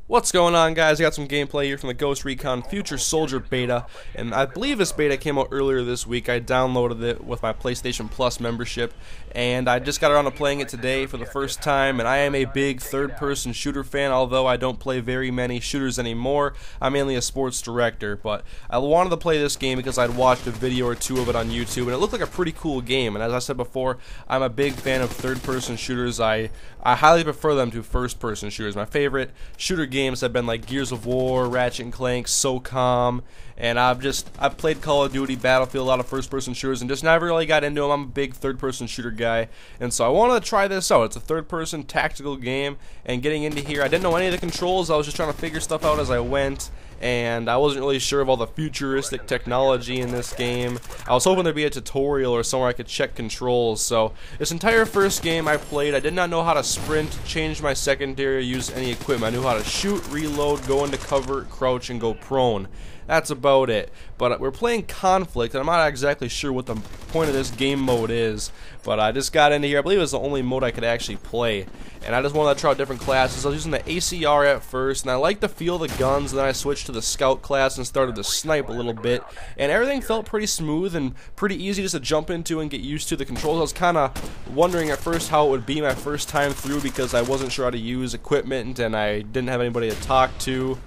What's going on, guys? I got some gameplay here from the Ghost Recon Future Soldier beta, and I believe this beta came out earlier this week. I downloaded it with my PlayStation Plus membership, and I just got around to playing it today for the first time, and I am a big third-person shooter fan, although I don't play very many shooters anymore. I'm mainly a sports director, but I wanted to play this game because I'd watched a video or two of it on YouTube, and it looked like a pretty cool game, and as I said before, I'm a big fan of third-person shooters. I highly prefer them to first-person shooters. My favorite shooter games have been like Gears of War, Ratchet & Clank, SOCOM, and I've played Call of Duty, Battlefield, a lot of first-person shooters, and just never really got into them. I'm a big third-person shooter guy, and so I wanted to try this out. It's a third-person tactical game, and getting into here, I didn't know any of the controls. I was just trying to figure stuff out as I went, and I wasn't really sure of all the futuristic technology in this game. I was hoping there'd be a tutorial or somewhere I could check controls. So this entire first game I played, I did not know how to sprint, change my secondary, or use any equipment. I knew how to shoot, reload, go into cover, crouch, and go prone. That's about it. But we're playing Conflict, and I'm not exactly sure what the point of this game mode is. But I just got into here. I believe it was the only mode I could actually play. And I just wanted to try out different classes. I was using the ACR at first, and I liked the feel of the guns. And then I switched to the Scout class and started to snipe a little bit. And everything felt pretty smooth and pretty easy just to jump into and get used to. The controls, I was kind of wondering at first how it would be my first time through because I wasn't sure how to use equipment and I didn't have anybody to talk to.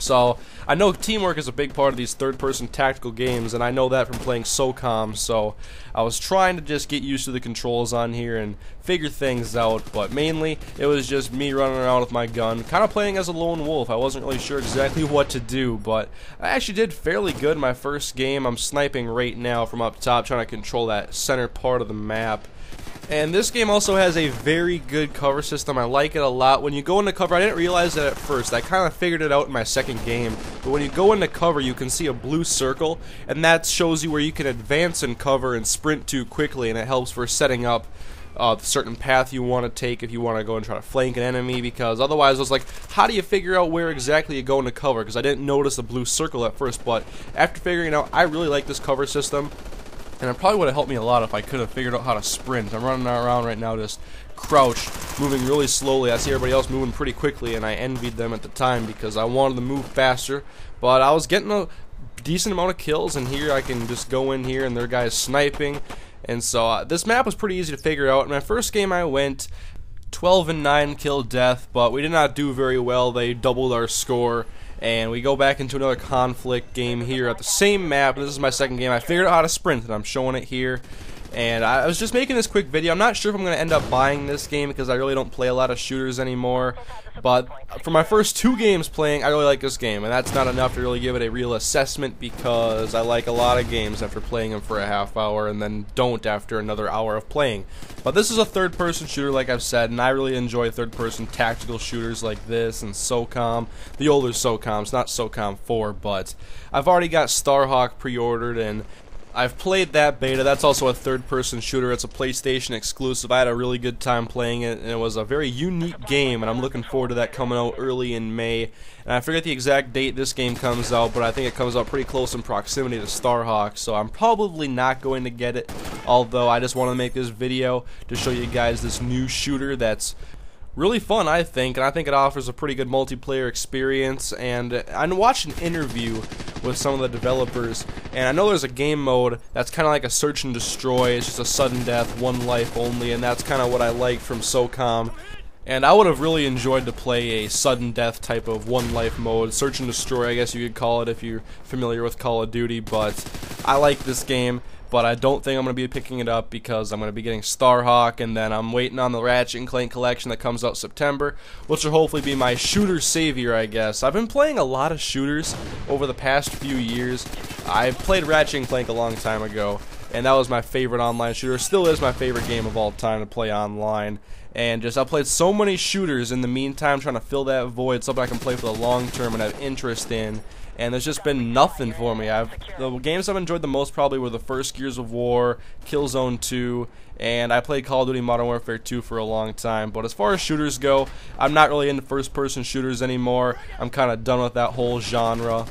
So, I know teamwork is a big part of these third-person tactical games, and I know that from playing SOCOM, so I was trying to just get used to the controls on here and figure things out, but mainly, it was just me running around with my gun, kind of playing as a lone wolf. I wasn't really sure exactly what to do, but I actually did fairly good in my first game. I'm sniping right now from up top, trying to control that center part of the map. And this game also has a very good cover system. I like it a lot. When you go into cover, I didn't realize that at first. I kind of figured it out in my second game. But when you go into cover, you can see a blue circle, and that shows you where you can advance in cover and sprint to quickly, and it helps for setting up the certain path you want to take if you want to go and try to flank an enemy, because otherwise I was like, how do you figure out where exactly you go into cover? Because I didn't notice the blue circle at first, but after figuring it out, I really like this cover system. And it probably would have helped me a lot if I could have figured out how to sprint. I'm running around right now just crouched, moving really slowly. I see everybody else moving pretty quickly, and I envied them at the time because I wanted to move faster. But I was getting a decent amount of kills, and here I can just go in here and their guys sniping. And so this map was pretty easy to figure out. In my first game I went 12-9 kill death, but we did not do very well. They doubled our score. And we go back into another Conflict game here at the same map. This is my second game. I figured out how to sprint, and I'm showing it here. And I was just making this quick video. I'm not sure if I'm going to end up buying this game because I really don't play a lot of shooters anymore. But for my first two games playing, I really like this game. And that's not enough to really give it a real assessment because I like a lot of games after playing them for a half hour and then don't after another hour of playing. But this is a third-person shooter, like I've said, and I really enjoy third-person tactical shooters like this and SOCOM. The older SOCOMs, not SOCOM 4, but I've already got Starhawk pre-ordered, and I've played that beta. That's also a third-person shooter. It's a PlayStation exclusive. I had a really good time playing it, and it was a very unique game, and I'm looking forward to that coming out early in May. And I forget the exact date this game comes out, but I think it comes out pretty close in proximity to Starhawk, so I'm probably not going to get it, although I just want to make this video to show you guys this new shooter that's really fun, I think, and I think it offers a pretty good multiplayer experience. And I watched an interview with some of the developers, and I know there's a game mode that's kind of like a search and destroy. It's just a sudden death, one life only, and that's kind of what I like from SOCOM. And I would have really enjoyed to play a sudden death type of one life mode, search and destroy I guess you could call it if you're familiar with Call of Duty, but I like this game. But I don't think I'm going to be picking it up because I'm going to be getting Starhawk, and then I'm waiting on the Ratchet & Clank collection that comes out September, which will hopefully be my shooter savior, I guess. I've been playing a lot of shooters over the past few years. I played Ratchet & Clank a long time ago, and that was my favorite online shooter. Still is my favorite game of all time to play online. And just I played so many shooters in the meantime, trying to fill that void, something I can play for the long term and have interest in. And there's just been nothing for me. The games I've enjoyed the most probably were the first Gears of War, Killzone 2, and I played Call of Duty Modern Warfare 2 for a long time. But as far as shooters go, I'm not really into first-person shooters anymore. I'm kind of done with that whole genre.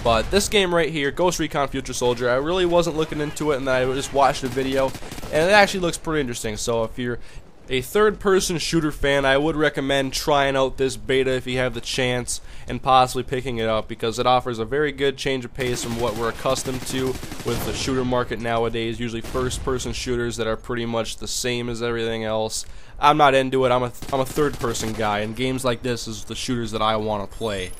But this game right here, Ghost Recon Future Soldier, I really wasn't looking into it, and then I just watched a video, and it actually looks pretty interesting. So if you're a third-person shooter fan, I would recommend trying out this beta if you have the chance and possibly picking it up, because it offers a very good change of pace from what we're accustomed to with the shooter market nowadays, usually first-person shooters that are pretty much the same as everything else. I'm not into it. I'm a third-person guy, and games like this is the shooters that I want to play.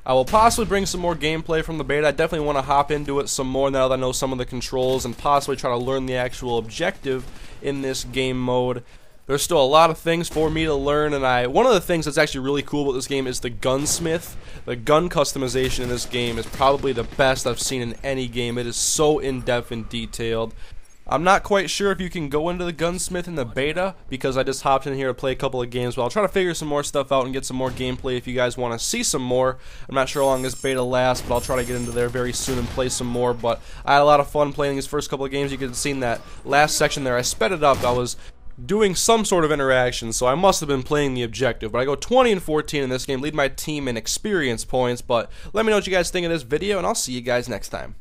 I will possibly bring some more gameplay from the beta. I definitely want to hop into it some more now that I know some of the controls and possibly try to learn the actual objective in this game mode. There's still a lot of things for me to learn, and one of the things that's actually really cool about this game is the gunsmith. The gun customization in this game is probably the best I've seen in any game. It is so in-depth and detailed. I'm not quite sure if you can go into the gunsmith in the beta, because I just hopped in here to play a couple of games, but I'll try to figure some more stuff out and get some more gameplay if you guys want to see some more. I'm not sure how long this beta lasts, but I'll try to get into there very soon and play some more. But I had a lot of fun playing these first couple of games. You could have seen that last section there. I sped it up. I was doing some sort of interaction, so I must have been playing the objective. But I go 20-14 in this game, lead my team in experience points. But let me know what you guys think of this video, and I'll see you guys next time.